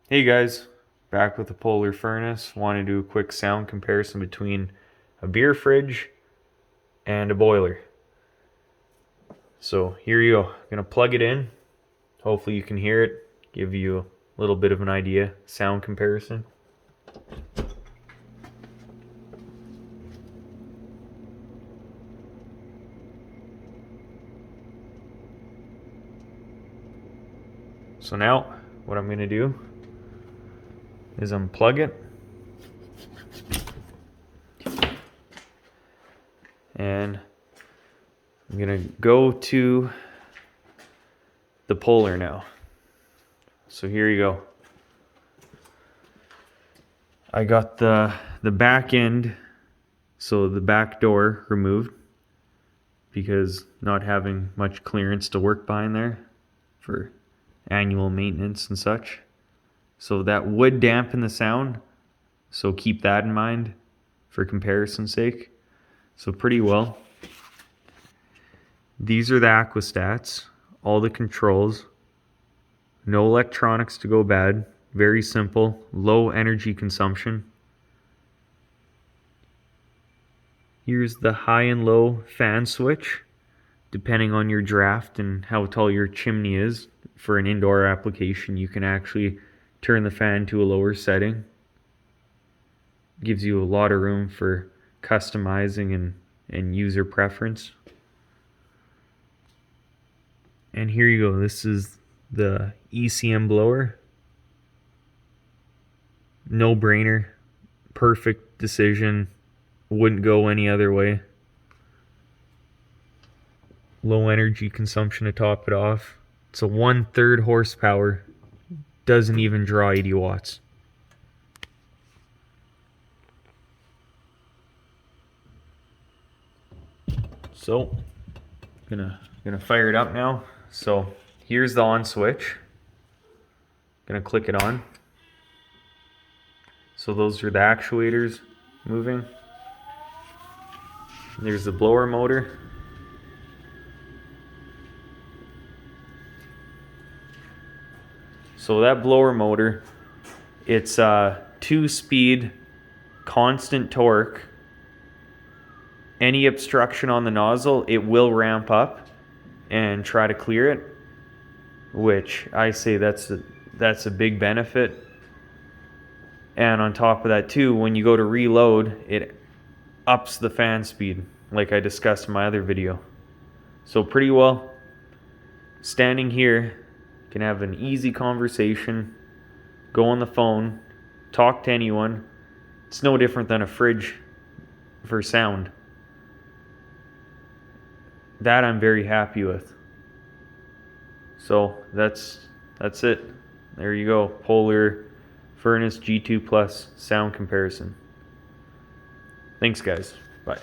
Hey guys, back with the Polar Furnace. Want to do a quick sound comparison between a beer fridge and a boiler. So here you go. Gonna plug it in. Hopefully you can hear it. Give you a little bit of an idea. Sound comparison. So now what I'm gonna do is unplug it. And I'm gonna go to the Polar now. So here you go. I got the back end, so the back door removed because not having much clearance to work behind there for annual maintenance and such. So that would dampen the sound, so keep that in mind for comparison's sake. So pretty well. These are the aquastats, all the controls, no electronics to go bad, very simple, low energy consumption. Here's the high and low fan switch, depending on your draft and how tall your chimney is. For an indoor application, you can actually turn the fan to a lower setting. Gives you a lot of room for customizing and user preference. And here you go. This is the ECM blower. No brainer. Perfect decision. Wouldn't go any other way. Low energy consumption to top it off. It's a 1/3 horsepower. Doesn't even draw 80 watts. So, gonna fire it up now. So here's the on switch. Gonna click it on. So those are the actuators moving. There's the blower motor. So that blower motor, it's a 2-speed constant torque. Any obstruction on the nozzle, it will ramp up and try to clear it, which I say that's a big benefit. And on top of that too, when you go to reload, it ups the fan speed, like I discussed in my other video. So pretty well, standing here, can have an easy conversation, go on the phone, talk to anyone. It's no different than a fridge for sound. That I'm very happy with. So that's it. There you go. Polar Furnace G2 Plus sound comparison. Thanks guys. Bye.